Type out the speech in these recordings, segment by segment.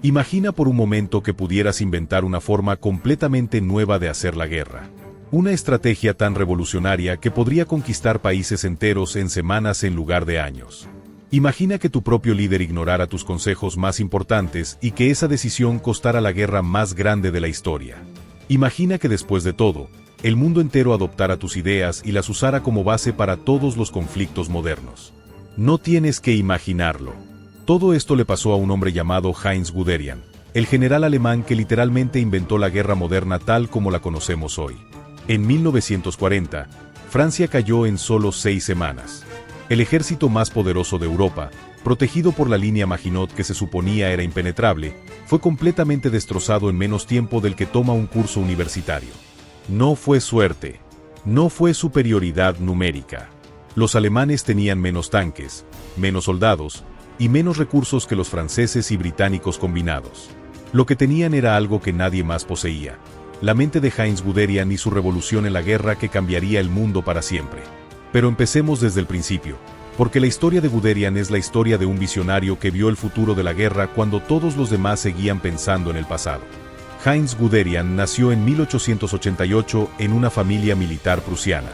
Imagina por un momento que pudieras inventar una forma completamente nueva de hacer la guerra. Una estrategia tan revolucionaria que podría conquistar países enteros en semanas en lugar de años. Imagina que tu propio líder ignorara tus consejos más importantes y que esa decisión costara la guerra más grande de la historia. Imagina que después de todo, el mundo entero adoptara tus ideas y las usara como base para todos los conflictos modernos. No tienes que imaginarlo. Todo esto le pasó a un hombre llamado Heinz Guderian, el general alemán que literalmente inventó la guerra moderna tal como la conocemos hoy. En 1940, Francia cayó en solo 6 semanas. El ejército más poderoso de Europa, protegido por la línea Maginot que se suponía era impenetrable, fue completamente destrozado en menos tiempo del que toma un curso universitario. No fue suerte. No fue superioridad numérica. Los alemanes tenían menos tanques, menos soldados y menos recursos que los franceses y británicos combinados. Lo que tenían era algo que nadie más poseía: la mente de Heinz Guderian y su revolución en la guerra que cambiaría el mundo para siempre. Pero empecemos desde el principio, porque la historia de Guderian es la historia de un visionario que vio el futuro de la guerra cuando todos los demás seguían pensando en el pasado. Heinz Guderian nació en 1888 en una familia militar prusiana.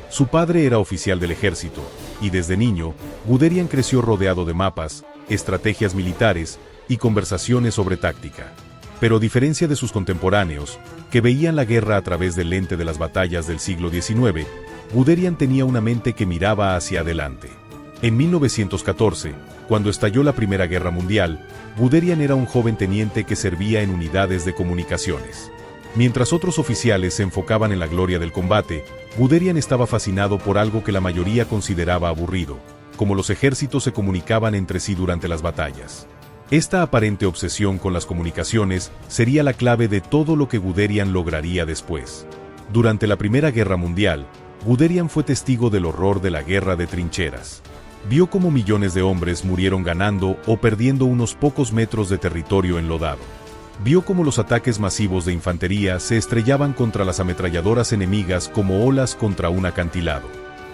Su padre era oficial del ejército, y desde niño, Guderian creció rodeado de mapas, estrategias militares y conversaciones sobre táctica. Pero a diferencia de sus contemporáneos, que veían la guerra a través del lente de las batallas del siglo XIX, Guderian tenía una mente que miraba hacia adelante. En 1914, cuando estalló la Primera Guerra Mundial, Guderian era un joven teniente que servía en unidades de comunicaciones. Mientras otros oficiales se enfocaban en la gloria del combate, Guderian estaba fascinado por algo que la mayoría consideraba aburrido: cómo los ejércitos se comunicaban entre sí durante las batallas. Esta aparente obsesión con las comunicaciones sería la clave de todo lo que Guderian lograría después. Durante la Primera Guerra Mundial, Guderian fue testigo del horror de la guerra de trincheras. Vio cómo millones de hombres murieron ganando o perdiendo unos pocos metros de territorio enlodado. Vio cómo los ataques masivos de infantería se estrellaban contra las ametralladoras enemigas como olas contra un acantilado.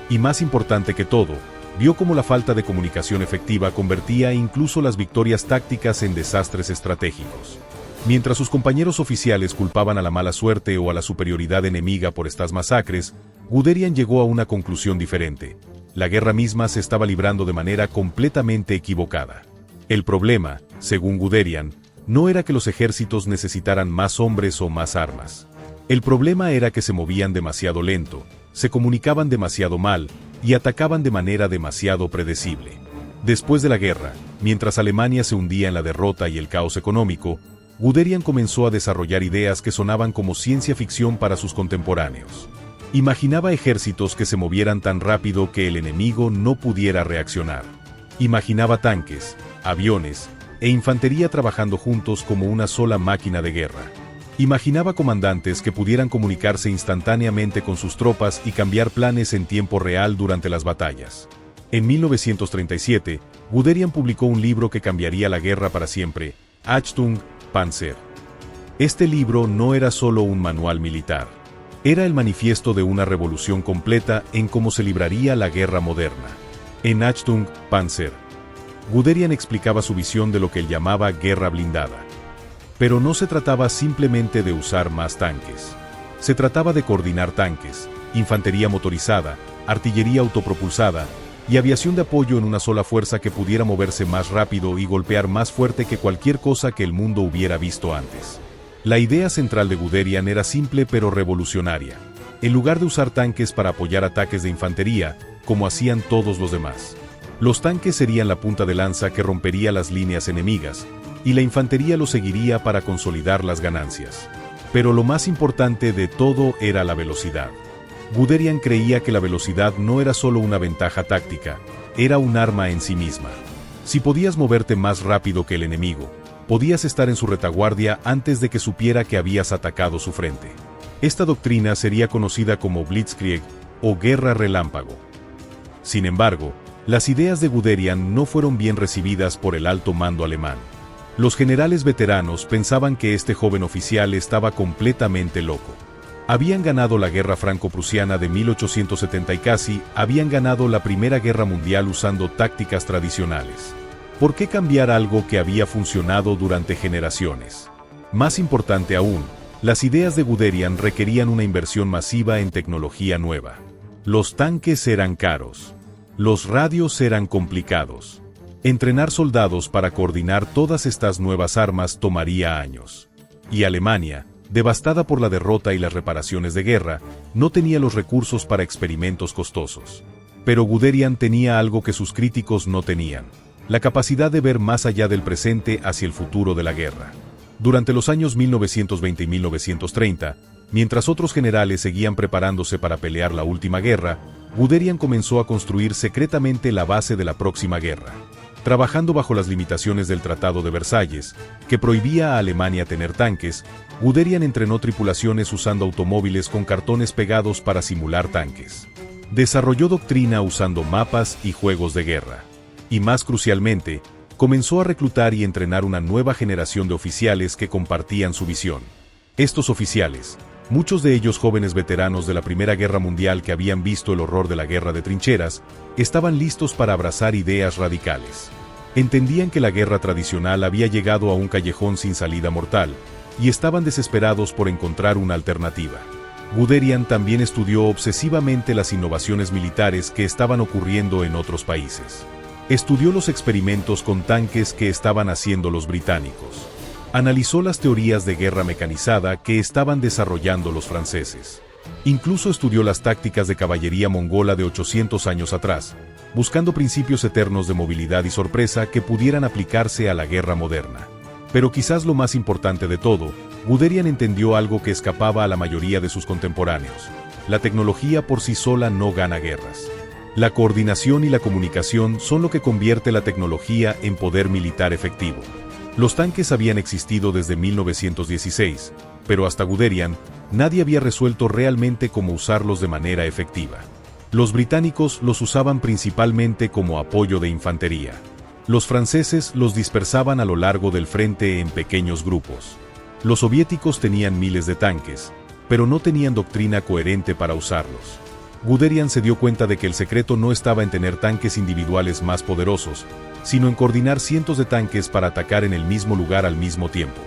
Y más importante que todo, vio cómo la falta de comunicación efectiva convertía incluso las victorias tácticas en desastres estratégicos. Mientras sus compañeros oficiales culpaban a la mala suerte o a la superioridad enemiga por estas masacres, Guderian llegó a una conclusión diferente: la guerra misma se estaba librando de manera completamente equivocada. El problema, según Guderian, no era que los ejércitos necesitaran más hombres o más armas. El problema era que se movían demasiado lento, se comunicaban demasiado mal y atacaban de manera demasiado predecible. Después de la guerra, mientras Alemania se hundía en la derrota y el caos económico, Guderian comenzó a desarrollar ideas que sonaban como ciencia ficción para sus contemporáneos. Imaginaba ejércitos que se movieran tan rápido que el enemigo no pudiera reaccionar. Imaginaba tanques, aviones e infantería trabajando juntos como una sola máquina de guerra. Imaginaba comandantes que pudieran comunicarse instantáneamente con sus tropas y cambiar planes en tiempo real durante las batallas. En 1937, Guderian publicó un libro que cambiaría la guerra para siempre: Achtung, Panzer. Este libro no era solo un manual militar. Era el manifiesto de una revolución completa en cómo se libraría la guerra moderna. En Achtung, Panzer, Guderian explicaba su visión de lo que él llamaba guerra blindada. Pero no se trataba simplemente de usar más tanques. Se trataba de coordinar tanques, infantería motorizada, artillería autopropulsada y aviación de apoyo en una sola fuerza que pudiera moverse más rápido y golpear más fuerte que cualquier cosa que el mundo hubiera visto antes. La idea central de Guderian era simple pero revolucionaria. En lugar de usar tanques para apoyar ataques de infantería, como hacían todos los demás, los tanques serían la punta de lanza que rompería las líneas enemigas, y la infantería lo seguiría para consolidar las ganancias. Pero lo más importante de todo era la velocidad. Guderian creía que la velocidad no era solo una ventaja táctica, era un arma en sí misma. Si podías moverte más rápido que el enemigo, podías estar en su retaguardia antes de que supiera que habías atacado su frente. Esta doctrina sería conocida como Blitzkrieg o guerra relámpago. Sin embargo, las ideas de Guderian no fueron bien recibidas por el alto mando alemán. Los generales veteranos pensaban que este joven oficial estaba completamente loco. Habían ganado la guerra franco-prusiana de 1870 y casi habían ganado la Primera Guerra Mundial usando tácticas tradicionales. ¿Por qué cambiar algo que había funcionado durante generaciones? Más importante aún, las ideas de Guderian requerían una inversión masiva en tecnología nueva. Los tanques eran caros. Los radios eran complicados. Entrenar soldados para coordinar todas estas nuevas armas tomaría años. Y Alemania, devastada por la derrota y las reparaciones de guerra, no tenía los recursos para experimentos costosos. Pero Guderian tenía algo que sus críticos no tenían: la capacidad de ver más allá del presente hacia el futuro de la guerra. Durante los años 1920 y 1930, mientras otros generales seguían preparándose para pelear la última guerra, Guderian comenzó a construir secretamente la base de la próxima guerra. Trabajando bajo las limitaciones del Tratado de Versalles, que prohibía a Alemania tener tanques, Guderian entrenó tripulaciones usando automóviles con cartones pegados para simular tanques. Desarrolló doctrina usando mapas y juegos de guerra. Y más crucialmente, comenzó a reclutar y entrenar una nueva generación de oficiales que compartían su visión. Estos oficiales, muchos de ellos jóvenes veteranos de la Primera Guerra Mundial que habían visto el horror de la guerra de trincheras, estaban listos para abrazar ideas radicales. Entendían que la guerra tradicional había llegado a un callejón sin salida mortal, y estaban desesperados por encontrar una alternativa. Guderian también estudió obsesivamente las innovaciones militares que estaban ocurriendo en otros países. Estudió los experimentos con tanques que estaban haciendo los británicos. Analizó las teorías de guerra mecanizada que estaban desarrollando los franceses. Incluso estudió las tácticas de caballería mongola de 800 años atrás, buscando principios eternos de movilidad y sorpresa que pudieran aplicarse a la guerra moderna. Pero quizás lo más importante de todo, Guderian entendió algo que escapaba a la mayoría de sus contemporáneos: la tecnología por sí sola no gana guerras. La coordinación y la comunicación son lo que convierte la tecnología en poder militar efectivo. Los tanques habían existido desde 1916, pero hasta Guderian, nadie había resuelto realmente cómo usarlos de manera efectiva. Los británicos los usaban principalmente como apoyo de infantería. Los franceses los dispersaban a lo largo del frente en pequeños grupos. Los soviéticos tenían miles de tanques, pero no tenían doctrina coherente para usarlos. Guderian se dio cuenta de que el secreto no estaba en tener tanques individuales más poderosos, sino en coordinar cientos de tanques para atacar en el mismo lugar al mismo tiempo,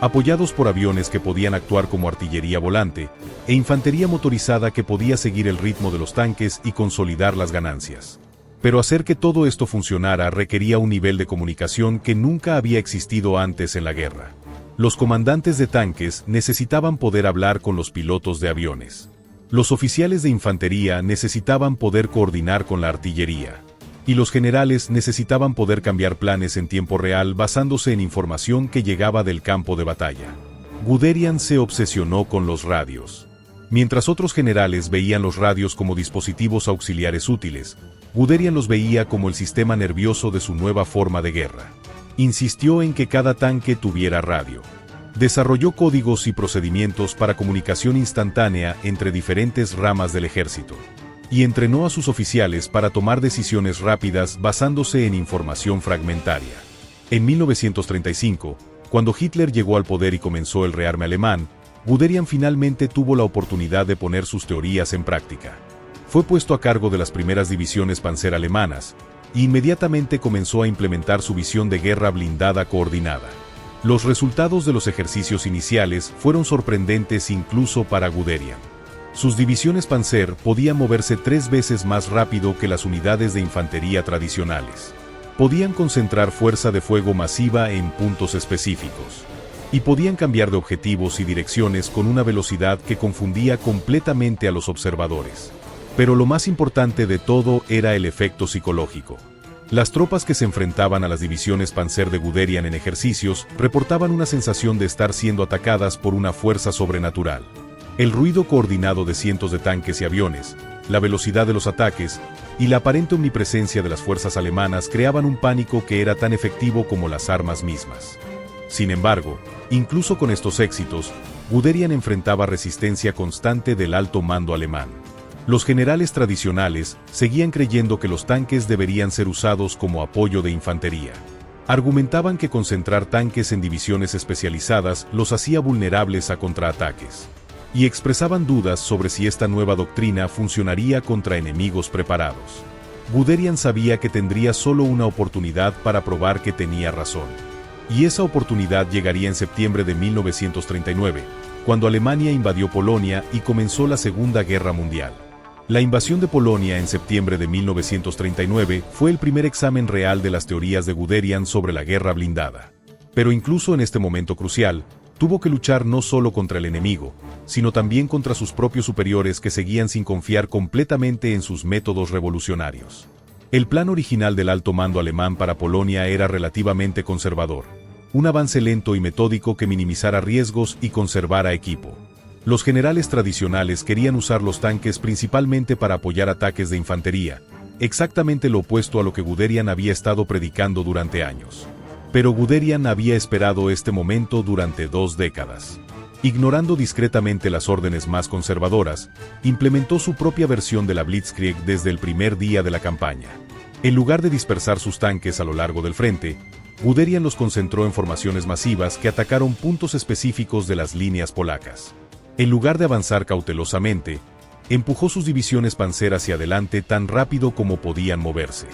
apoyados por aviones que podían actuar como artillería volante, e infantería motorizada que podía seguir el ritmo de los tanques y consolidar las ganancias. Pero hacer que todo esto funcionara requería un nivel de comunicación que nunca había existido antes en la guerra. Los comandantes de tanques necesitaban poder hablar con los pilotos de aviones. Los oficiales de infantería necesitaban poder coordinar con la artillería. Y los generales necesitaban poder cambiar planes en tiempo real basándose en información que llegaba del campo de batalla. Guderian se obsesionó con los radios. Mientras otros generales veían los radios como dispositivos auxiliares útiles, Guderian los veía como el sistema nervioso de su nueva forma de guerra. Insistió en que cada tanque tuviera radio. Desarrolló códigos y procedimientos para comunicación instantánea entre diferentes ramas del ejército. Y entrenó a sus oficiales para tomar decisiones rápidas basándose en información fragmentaria. En 1935, cuando Hitler llegó al poder y comenzó el rearme alemán, Guderian finalmente tuvo la oportunidad de poner sus teorías en práctica. Fue puesto a cargo de las primeras divisiones panzer alemanas, e inmediatamente comenzó a implementar su visión de guerra blindada coordinada. Los resultados de los ejercicios iniciales fueron sorprendentes incluso para Guderian. Sus divisiones panzer podían moverse 3 veces más rápido que las unidades de infantería tradicionales. Podían concentrar fuerza de fuego masiva en puntos específicos. Y podían cambiar de objetivos y direcciones con una velocidad que confundía completamente a los observadores. Pero lo más importante de todo era el efecto psicológico. Las tropas que se enfrentaban a las divisiones panzer de Guderian en ejercicios reportaban una sensación de estar siendo atacadas por una fuerza sobrenatural. El ruido coordinado de cientos de tanques y aviones, la velocidad de los ataques y la aparente omnipresencia de las fuerzas alemanas creaban un pánico que era tan efectivo como las armas mismas. Sin embargo, incluso con estos éxitos, Guderian enfrentaba resistencia constante del alto mando alemán. Los generales tradicionales seguían creyendo que los tanques deberían ser usados como apoyo de infantería. Argumentaban que concentrar tanques en divisiones especializadas los hacía vulnerables a contraataques. Y expresaban dudas sobre si esta nueva doctrina funcionaría contra enemigos preparados. Guderian sabía que tendría solo una oportunidad para probar que tenía razón. Y esa oportunidad llegaría en septiembre de 1939, cuando Alemania invadió Polonia y comenzó la Segunda Guerra Mundial. La invasión de Polonia en septiembre de 1939 fue el primer examen real de las teorías de Guderian sobre la guerra blindada. Pero incluso en este momento crucial, tuvo que luchar no solo contra el enemigo, sino también contra sus propios superiores que seguían sin confiar completamente en sus métodos revolucionarios. El plan original del alto mando alemán para Polonia era relativamente conservador, un avance lento y metódico que minimizara riesgos y conservara equipo. Los generales tradicionales querían usar los tanques principalmente para apoyar ataques de infantería, exactamente lo opuesto a lo que Guderian había estado predicando durante años. Pero Guderian había esperado este momento durante 2 décadas. Ignorando discretamente las órdenes más conservadoras, implementó su propia versión de la Blitzkrieg desde el primer día de la campaña. En lugar de dispersar sus tanques a lo largo del frente, Guderian los concentró en formaciones masivas que atacaron puntos específicos de las líneas polacas. En lugar de avanzar cautelosamente, empujó sus divisiones Panzer hacia adelante tan rápido como podían moverse.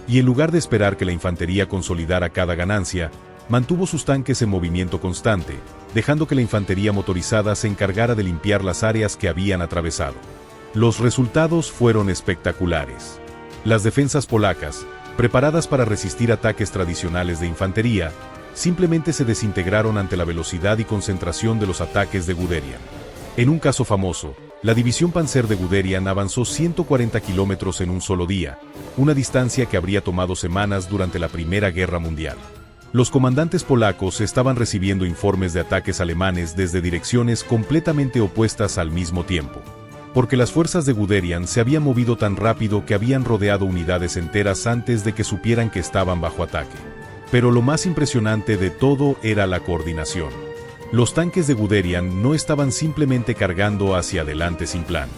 Y en lugar de esperar que la infantería consolidara cada ganancia, mantuvo sus tanques en movimiento constante, dejando que la infantería motorizada se encargara de limpiar las áreas que habían atravesado. Los resultados fueron espectaculares. Las defensas polacas, preparadas para resistir ataques tradicionales de infantería, simplemente se desintegraron ante la velocidad y concentración de los ataques de Guderian. En un caso famoso, la división Panzer de Guderian avanzó 140 kilómetros en un solo día, una distancia que habría tomado semanas durante la Primera Guerra Mundial. Los comandantes polacos estaban recibiendo informes de ataques alemanes desde direcciones completamente opuestas al mismo tiempo, porque las fuerzas de Guderian se habían movido tan rápido que habían rodeado unidades enteras antes de que supieran que estaban bajo ataque. Pero lo más impresionante de todo era la coordinación. Los tanques de Guderian no estaban simplemente cargando hacia adelante sin plan.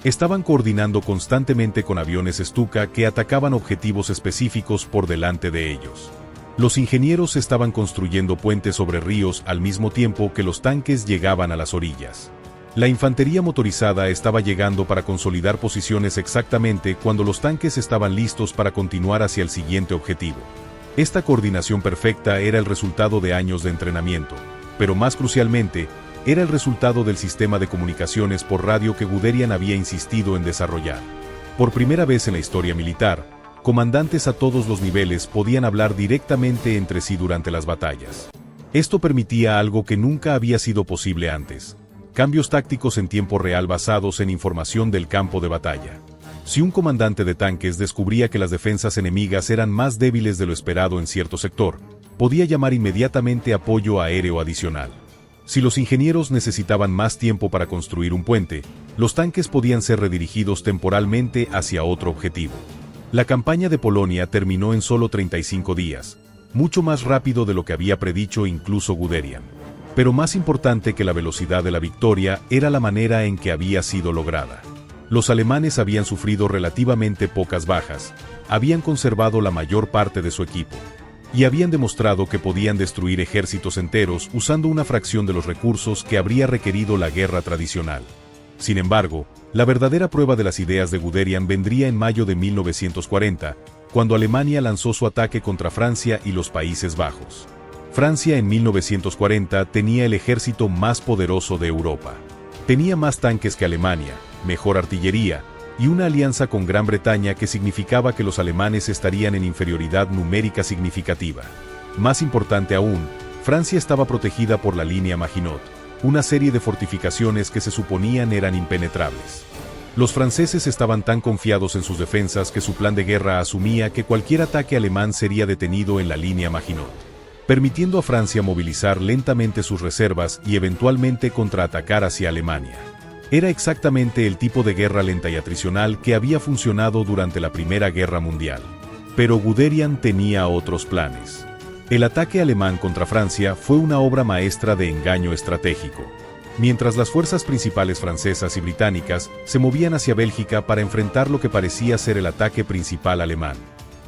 Estaban coordinando constantemente con aviones Stuka que atacaban objetivos específicos por delante de ellos. Los ingenieros estaban construyendo puentes sobre ríos al mismo tiempo que los tanques llegaban a las orillas. La infantería motorizada estaba llegando para consolidar posiciones exactamente cuando los tanques estaban listos para continuar hacia el siguiente objetivo. Esta coordinación perfecta era el resultado de años de entrenamiento, pero más crucialmente, era el resultado del sistema de comunicaciones por radio que Guderian había insistido en desarrollar. Por primera vez en la historia militar, comandantes a todos los niveles podían hablar directamente entre sí durante las batallas. Esto permitía algo que nunca había sido posible antes: cambios tácticos en tiempo real basados en información del campo de batalla. Si un comandante de tanques descubría que las defensas enemigas eran más débiles de lo esperado en cierto sector, podía llamar inmediatamente apoyo aéreo adicional. Si los ingenieros necesitaban más tiempo para construir un puente, los tanques podían ser redirigidos temporalmente hacia otro objetivo. La campaña de Polonia terminó en solo 35 días, mucho más rápido de lo que había predicho incluso Guderian. Pero más importante que la velocidad de la victoria era la manera en que había sido lograda. Los alemanes habían sufrido relativamente pocas bajas, habían conservado la mayor parte de su equipo, y habían demostrado que podían destruir ejércitos enteros usando una fracción de los recursos que habría requerido la guerra tradicional. Sin embargo, la verdadera prueba de las ideas de Guderian vendría en mayo de 1940, cuando Alemania lanzó su ataque contra Francia y los Países Bajos. Francia en 1940 tenía el ejército más poderoso de Europa. Tenía más tanques que Alemania, mejor artillería, y una alianza con Gran Bretaña que significaba que los alemanes estarían en inferioridad numérica significativa. Más importante aún, Francia estaba protegida por la línea Maginot, una serie de fortificaciones que se suponían eran impenetrables. Los franceses estaban tan confiados en sus defensas que su plan de guerra asumía que cualquier ataque alemán sería detenido en la línea Maginot, permitiendo a Francia movilizar lentamente sus reservas y eventualmente contraatacar hacia Alemania. Era exactamente el tipo de guerra lenta y atricional que había funcionado durante la Primera Guerra Mundial. Pero Guderian tenía otros planes. El ataque alemán contra Francia fue una obra maestra de engaño estratégico. Mientras las fuerzas principales francesas y británicas se movían hacia Bélgica para enfrentar lo que parecía ser el ataque principal alemán,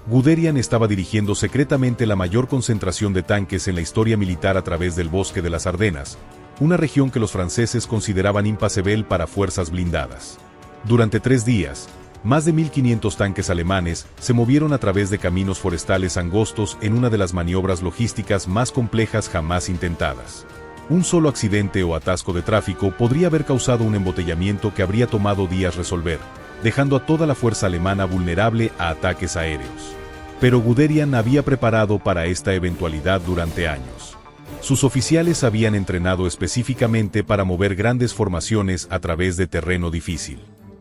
Guderian estaba dirigiendo secretamente la mayor concentración de tanques en la historia militar a través del bosque de las Ardenas, una región que los franceses consideraban impassable para fuerzas blindadas. Durante 3 días, Más de 1.500 tanques alemanes se movieron a través de caminos forestales angostos en una de las maniobras logísticas más complejas jamás intentadas. Un solo accidente o atasco de tráfico podría haber causado un embotellamiento que habría tomado días resolver, dejando a toda la fuerza alemana vulnerable a ataques aéreos. Pero Guderian había preparado para esta eventualidad durante años. Sus oficiales habían entrenado específicamente para mover grandes formaciones a través de terreno difícil.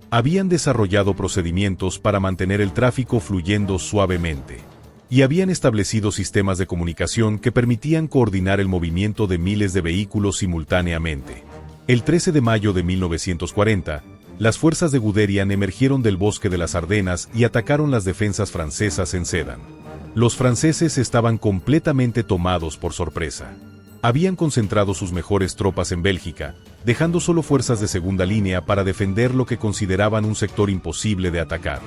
Habían desarrollado procedimientos para mantener el tráfico fluyendo suavemente. Y habían establecido sistemas de comunicación que permitían coordinar el movimiento de miles de vehículos simultáneamente. El 13 de mayo de 1940, las fuerzas de Guderian emergieron del bosque de las Ardenas y atacaron las defensas francesas en Sedan. Los franceses estaban completamente tomados por sorpresa. Habían concentrado sus mejores tropas en Bélgica, dejando solo fuerzas de segunda línea para defender lo que consideraban un sector imposible de atacar.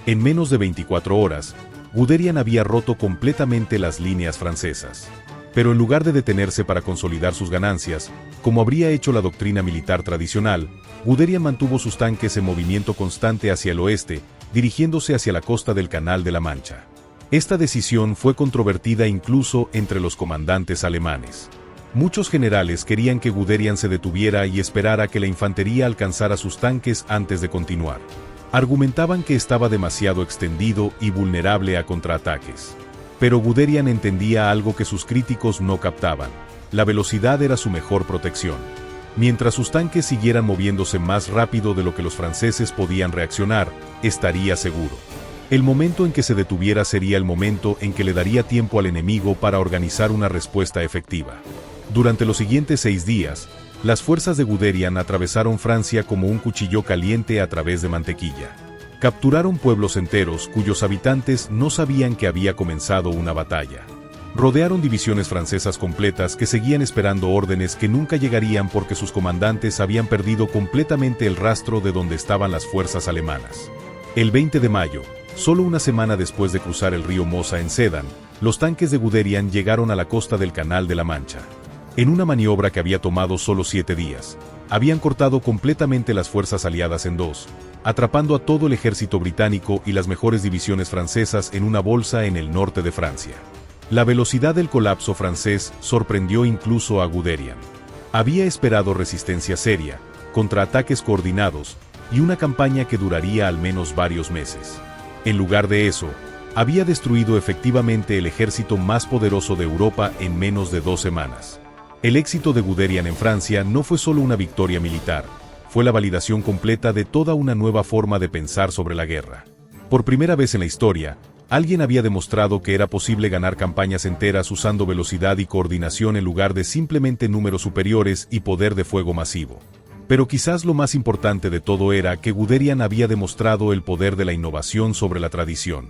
En menos de 24 horas, Guderian había roto completamente las líneas francesas. Pero en lugar de detenerse para consolidar sus ganancias, como habría hecho la doctrina militar tradicional, Guderian mantuvo sus tanques en movimiento constante hacia el oeste, dirigiéndose hacia la costa del Canal de la Mancha. Esta decisión fue controvertida incluso entre los comandantes alemanes. Muchos generales querían que Guderian se detuviera y esperara que la infantería alcanzara sus tanques antes de continuar. Argumentaban que estaba demasiado extendido y vulnerable a contraataques. Pero Guderian entendía algo que sus críticos no captaban: la velocidad era su mejor protección. Mientras sus tanques siguieran moviéndose más rápido de lo que los franceses podían reaccionar, estaría seguro. El momento en que se detuviera sería el momento en que le daría tiempo al enemigo para organizar una respuesta efectiva. Durante los siguientes 6 días, las fuerzas de Guderian atravesaron Francia como un cuchillo caliente a través de mantequilla. Capturaron pueblos enteros cuyos habitantes no sabían que había comenzado una batalla. Rodearon divisiones francesas completas que seguían esperando órdenes que nunca llegarían porque sus comandantes habían perdido completamente el rastro de donde estaban las fuerzas alemanas. El 20 de mayo, solo una semana después de cruzar el río Mosa en Sedan, los tanques de Guderian llegaron a la costa del Canal de la Mancha. En una maniobra que había tomado solo 7 días, habían cortado completamente las fuerzas aliadas en dos, atrapando a todo el ejército británico y las mejores divisiones francesas en una bolsa en el norte de Francia. La velocidad del colapso francés sorprendió incluso a Guderian. Había esperado resistencia seria, contraataques coordinados y una campaña que duraría al menos varios meses. En lugar de eso, había destruido efectivamente el ejército más poderoso de Europa en menos de 2 semanas. El éxito de Guderian en Francia no fue solo una victoria militar, fue la validación completa de toda una nueva forma de pensar sobre la guerra. Por primera vez en la historia, alguien había demostrado que era posible ganar campañas enteras usando velocidad y coordinación en lugar de simplemente números superiores y poder de fuego masivo. Pero quizás lo más importante de todo era que Guderian había demostrado el poder de la innovación sobre la tradición.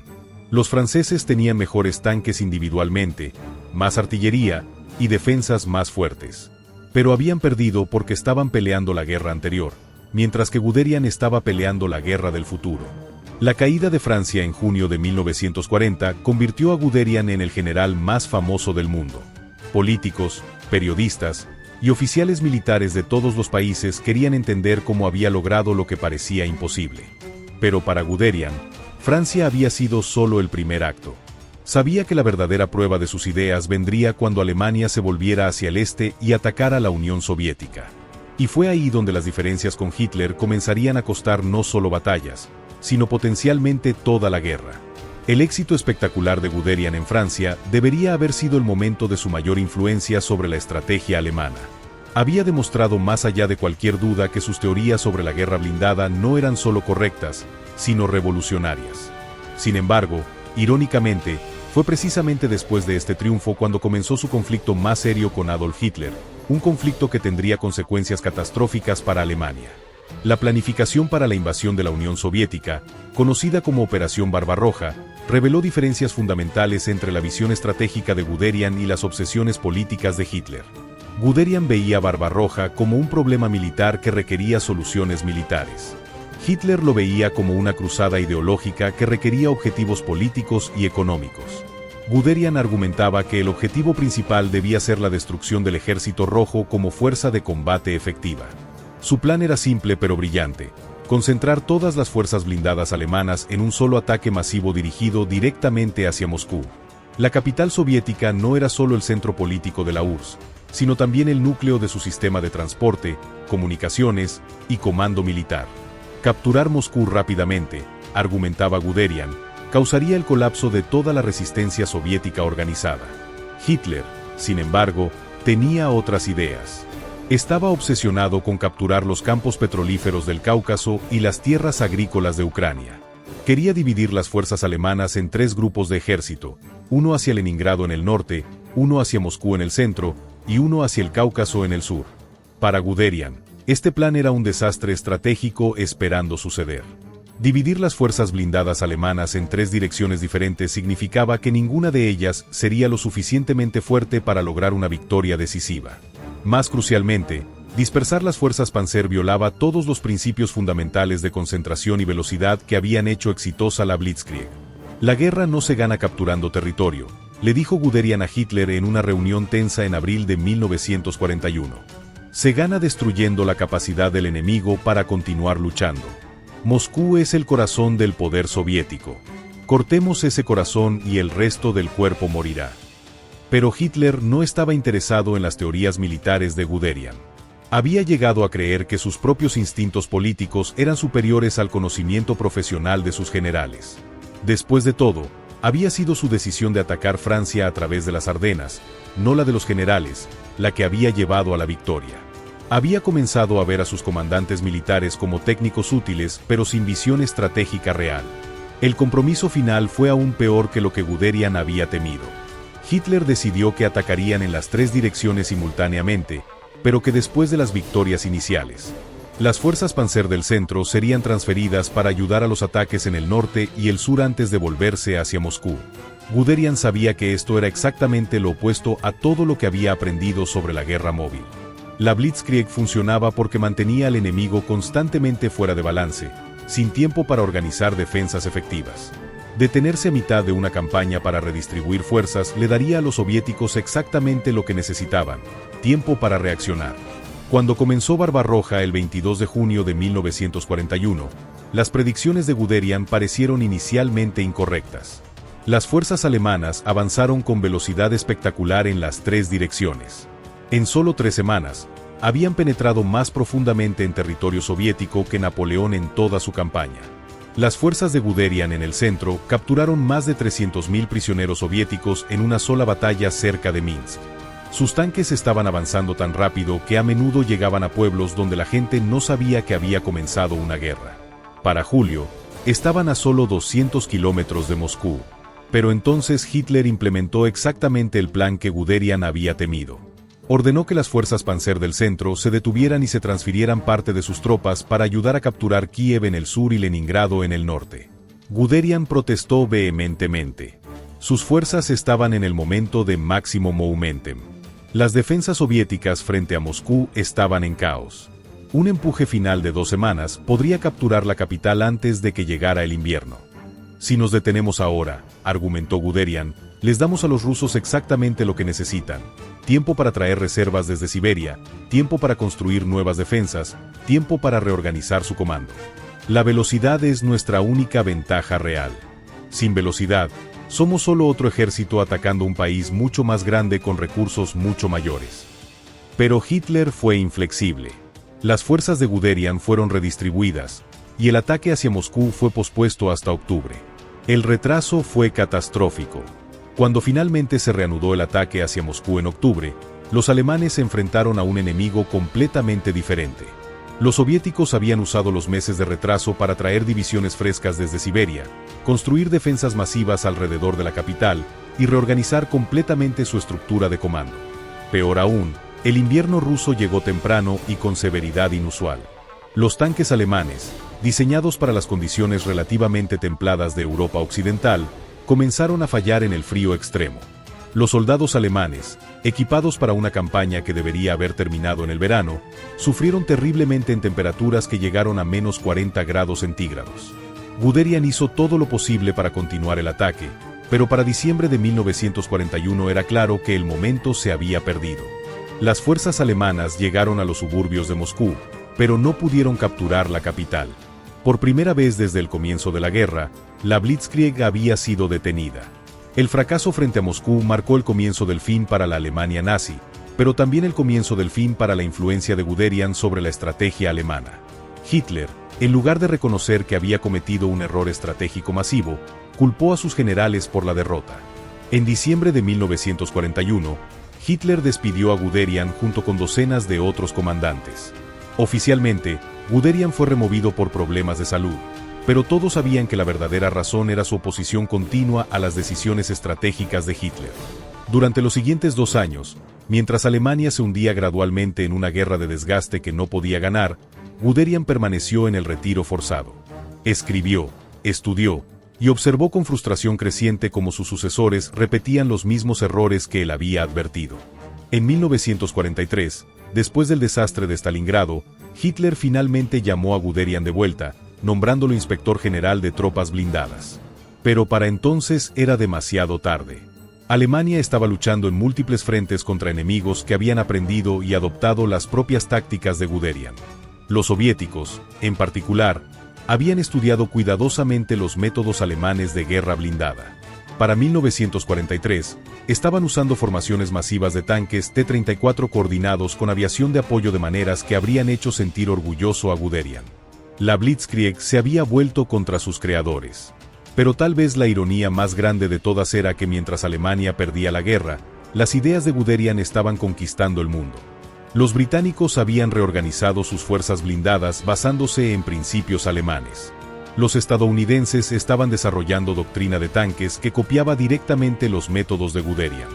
Los franceses tenían mejores tanques individualmente, más artillería y defensas más fuertes. Pero habían perdido porque estaban peleando la guerra anterior, mientras que Guderian estaba peleando la guerra del futuro. La caída de Francia en junio de 1940 convirtió a Guderian en el general más famoso del mundo. Políticos, periodistas y oficiales militares de todos los países querían entender cómo había logrado lo que parecía imposible. Pero para Guderian, Francia había sido solo el primer acto. Sabía que la verdadera prueba de sus ideas vendría cuando Alemania se volviera hacia el este y atacara a la Unión Soviética. Y fue ahí donde las diferencias con Hitler comenzarían a costar no solo batallas, sino potencialmente toda la guerra. El éxito espectacular de Guderian en Francia debería haber sido el momento de su mayor influencia sobre la estrategia alemana. Había demostrado más allá de cualquier duda que sus teorías sobre la guerra blindada no eran solo correctas, sino revolucionarias. Sin embargo, irónicamente, fue precisamente después de este triunfo cuando comenzó su conflicto más serio con Adolf Hitler, un conflicto que tendría consecuencias catastróficas para Alemania. La planificación para la invasión de la Unión Soviética, conocida como Operación Barbarroja, reveló diferencias fundamentales entre la visión estratégica de Guderian y las obsesiones políticas de Hitler. Guderian veía Barbarroja como un problema militar que requería soluciones militares. Hitler lo veía como una cruzada ideológica que requería objetivos políticos y económicos. Guderian argumentaba que el objetivo principal debía ser la destrucción del Ejército Rojo como fuerza de combate efectiva. Su plan era simple pero brillante: concentrar todas las fuerzas blindadas alemanas en un solo ataque masivo dirigido directamente hacia Moscú. La capital soviética no era solo el centro político de la URSS, sino también el núcleo de su sistema de transporte, comunicaciones y comando militar. Capturar Moscú rápidamente, argumentaba Guderian, causaría el colapso de toda la resistencia soviética organizada. Hitler, sin embargo, tenía otras ideas. Estaba obsesionado con capturar los campos petrolíferos del Cáucaso y las tierras agrícolas de Ucrania. Quería dividir las fuerzas alemanas en 3 grupos de ejército, uno hacia Leningrado en el norte, uno hacia Moscú en el centro y uno hacia el Cáucaso en el sur. Para Guderian, este plan era un desastre estratégico esperando suceder. Dividir las fuerzas blindadas alemanas en 3 direcciones diferentes significaba que ninguna de ellas sería lo suficientemente fuerte para lograr una victoria decisiva. Más crucialmente, dispersar las fuerzas Panzer violaba todos los principios fundamentales de concentración y velocidad que habían hecho exitosa la Blitzkrieg. La guerra no se gana capturando territorio, le dijo Guderian a Hitler en una reunión tensa en abril de 1941. Se gana destruyendo la capacidad del enemigo para continuar luchando. Moscú es el corazón del poder soviético. Cortemos ese corazón y el resto del cuerpo morirá. Pero Hitler no estaba interesado en las teorías militares de Guderian. Había llegado a creer que sus propios instintos políticos eran superiores al conocimiento profesional de sus generales. Después de todo, había sido su decisión de atacar Francia a través de las Ardenas, no la de los generales, la que había llevado a la victoria. Había comenzado a ver a sus comandantes militares como técnicos útiles, pero sin visión estratégica real. El compromiso final fue aún peor que lo que Guderian había temido. Hitler decidió que atacarían en las 3 direcciones simultáneamente, pero que después de las victorias iniciales, las fuerzas Panzer del centro serían transferidas para ayudar a los ataques en el norte y el sur antes de volverse hacia Moscú. Guderian sabía que esto era exactamente lo opuesto a todo lo que había aprendido sobre la guerra móvil. La Blitzkrieg funcionaba porque mantenía al enemigo constantemente fuera de balance, sin tiempo para organizar defensas efectivas. Detenerse a mitad de una campaña para redistribuir fuerzas le daría a los soviéticos exactamente lo que necesitaban: tiempo para reaccionar. Cuando comenzó Barbarroja el 22 de junio de 1941, las predicciones de Guderian parecieron inicialmente incorrectas. Las fuerzas alemanas avanzaron con velocidad espectacular en las 3 direcciones. En solo 3 semanas, habían penetrado más profundamente en territorio soviético que Napoleón en toda su campaña. Las fuerzas de Guderian en el centro capturaron más de 300.000 prisioneros soviéticos en una sola batalla cerca de Minsk. Sus tanques estaban avanzando tan rápido que a menudo llegaban a pueblos donde la gente no sabía que había comenzado una guerra. Para julio, estaban a solo 200 kilómetros de Moscú. Pero entonces Hitler implementó exactamente el plan que Guderian había temido. Ordenó que las fuerzas Panzer del centro se detuvieran y se transfirieran parte de sus tropas para ayudar a capturar Kiev en el sur y Leningrado en el norte. Guderian protestó vehementemente. Sus fuerzas estaban en el momento de máximo momentum. Las defensas soviéticas frente a Moscú estaban en caos. Un empuje final de 2 semanas podría capturar la capital antes de que llegara el invierno. Si nos detenemos ahora, argumentó Guderian, les damos a los rusos exactamente lo que necesitan: tiempo para traer reservas desde Siberia, tiempo para construir nuevas defensas, tiempo para reorganizar su comando. La velocidad es nuestra única ventaja real. Sin velocidad, somos solo otro ejército atacando un país mucho más grande con recursos mucho mayores. Pero Hitler fue inflexible. Las fuerzas de Guderian fueron redistribuidas, y el ataque hacia Moscú fue pospuesto hasta octubre. El retraso fue catastrófico. Cuando finalmente se reanudó el ataque hacia Moscú en octubre, los alemanes se enfrentaron a un enemigo completamente diferente. Los soviéticos habían usado los meses de retraso para traer divisiones frescas desde Siberia, construir defensas masivas alrededor de la capital y reorganizar completamente su estructura de comando. Peor aún, el invierno ruso llegó temprano y con severidad inusual. Los tanques alemanes, diseñados para las condiciones relativamente templadas de Europa Occidental, comenzaron a fallar en el frío extremo. Los soldados alemanes, equipados para una campaña que debería haber terminado en el verano, sufrieron terriblemente en temperaturas que llegaron a menos 40 grados centígrados. Guderian hizo todo lo posible para continuar el ataque, pero para diciembre de 1941 era claro que el momento se había perdido. Las fuerzas alemanas llegaron a los suburbios de Moscú, pero no pudieron capturar la capital. Por primera vez desde el comienzo de la guerra, la Blitzkrieg había sido detenida. El fracaso frente a Moscú marcó el comienzo del fin para la Alemania nazi, pero también el comienzo del fin para la influencia de Guderian sobre la estrategia alemana. Hitler, en lugar de reconocer que había cometido un error estratégico masivo, culpó a sus generales por la derrota. En diciembre de 1941, Hitler despidió a Guderian junto con docenas de otros comandantes. Oficialmente, Guderian fue removido por problemas de salud, pero todos sabían que la verdadera razón era su oposición continua a las decisiones estratégicas de Hitler. Durante los siguientes 2 años, mientras Alemania se hundía gradualmente en una guerra de desgaste que no podía ganar, Guderian permaneció en el retiro forzado. Escribió, estudió, y observó con frustración creciente cómo sus sucesores repetían los mismos errores que él había advertido. En 1943, después del desastre de Stalingrado, Hitler finalmente llamó a Guderian de vuelta, nombrándolo inspector general de tropas blindadas. Pero para entonces era demasiado tarde. Alemania estaba luchando en múltiples frentes contra enemigos que habían aprendido y adoptado las propias tácticas de Guderian. Los soviéticos, en particular, habían estudiado cuidadosamente los métodos alemanes de guerra blindada. Para 1943, estaban usando formaciones masivas de tanques T-34 coordinados con aviación de apoyo de maneras que habrían hecho sentir orgulloso a Guderian. La Blitzkrieg se había vuelto contra sus creadores. Pero tal vez la ironía más grande de todas era que mientras Alemania perdía la guerra, las ideas de Guderian estaban conquistando el mundo. Los británicos habían reorganizado sus fuerzas blindadas basándose en principios alemanes. Los estadounidenses estaban desarrollando doctrina de tanques que copiaba directamente los métodos de Guderian.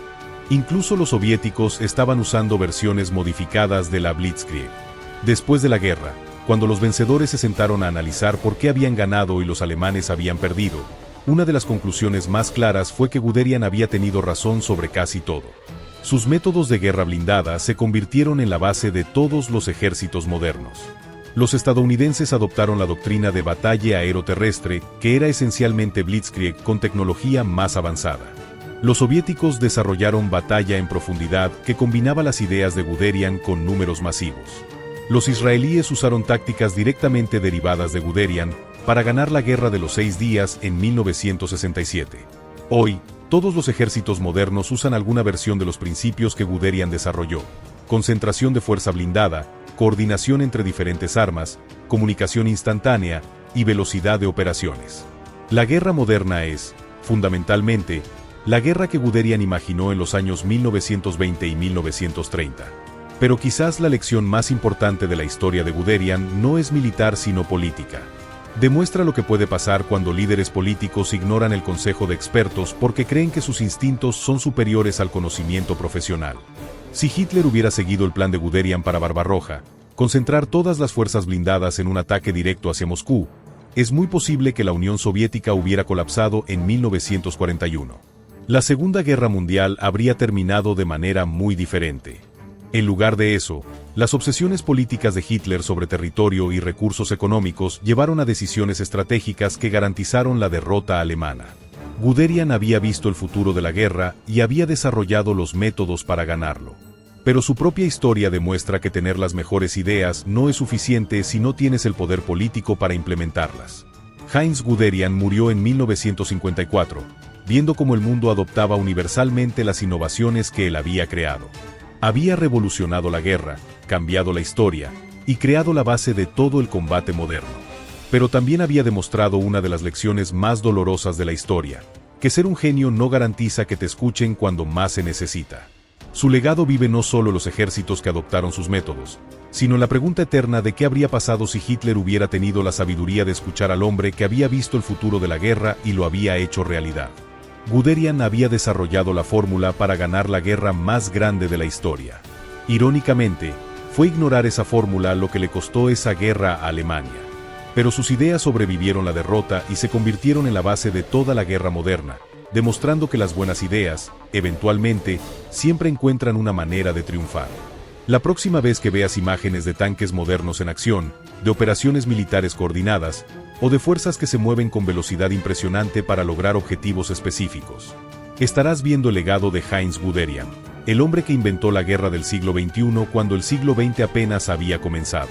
Incluso los soviéticos estaban usando versiones modificadas de la Blitzkrieg. Después de la guerra, cuando los vencedores se sentaron a analizar por qué habían ganado y los alemanes habían perdido, una de las conclusiones más claras fue que Guderian había tenido razón sobre casi todo. Sus métodos de guerra blindada se convirtieron en la base de todos los ejércitos modernos. Los estadounidenses adoptaron la doctrina de batalla aeroterrestre, que era esencialmente Blitzkrieg con tecnología más avanzada. Los soviéticos desarrollaron batalla en profundidad que combinaba las ideas de Guderian con números masivos. Los israelíes usaron tácticas directamente derivadas de Guderian para ganar la Guerra de los 6 días en 1967. Hoy, todos los ejércitos modernos usan alguna versión de los principios que Guderian desarrolló: concentración de fuerza blindada, coordinación entre diferentes armas, comunicación instantánea y velocidad de operaciones. La guerra moderna es, fundamentalmente, la guerra que Guderian imaginó en los años 1920 y 1930. Pero quizás la lección más importante de la historia de Guderian no es militar sino política. Demuestra lo que puede pasar cuando líderes políticos ignoran el consejo de expertos porque creen que sus instintos son superiores al conocimiento profesional. Si Hitler hubiera seguido el plan de Guderian para Barbarroja, concentrar todas las fuerzas blindadas en un ataque directo hacia Moscú, es muy posible que la Unión Soviética hubiera colapsado en 1941. La Segunda Guerra Mundial habría terminado de manera muy diferente. En lugar de eso, las obsesiones políticas de Hitler sobre territorio y recursos económicos llevaron a decisiones estratégicas que garantizaron la derrota alemana. Guderian había visto el futuro de la guerra y había desarrollado los métodos para ganarlo. Pero su propia historia demuestra que tener las mejores ideas no es suficiente si no tienes el poder político para implementarlas. Heinz Guderian murió en 1954, viendo cómo el mundo adoptaba universalmente las innovaciones que él había creado. Había revolucionado la guerra, cambiado la historia y creado la base de todo el combate moderno. Pero también había demostrado una de las lecciones más dolorosas de la historia, que ser un genio no garantiza que te escuchen cuando más se necesita. Su legado vive no solo en los ejércitos que adoptaron sus métodos, sino en la pregunta eterna de qué habría pasado si Hitler hubiera tenido la sabiduría de escuchar al hombre que había visto el futuro de la guerra y lo había hecho realidad. Guderian había desarrollado la fórmula para ganar la guerra más grande de la historia. Irónicamente, fue ignorar esa fórmula lo que le costó esa guerra a Alemania. Pero sus ideas sobrevivieron la derrota y se convirtieron en la base de toda la guerra moderna, demostrando que las buenas ideas, eventualmente, siempre encuentran una manera de triunfar. La próxima vez que veas imágenes de tanques modernos en acción, de operaciones militares coordinadas, o de fuerzas que se mueven con velocidad impresionante para lograr objetivos específicos, estarás viendo el legado de Heinz Guderian, el hombre que inventó la guerra del siglo XXI cuando el siglo XX apenas había comenzado.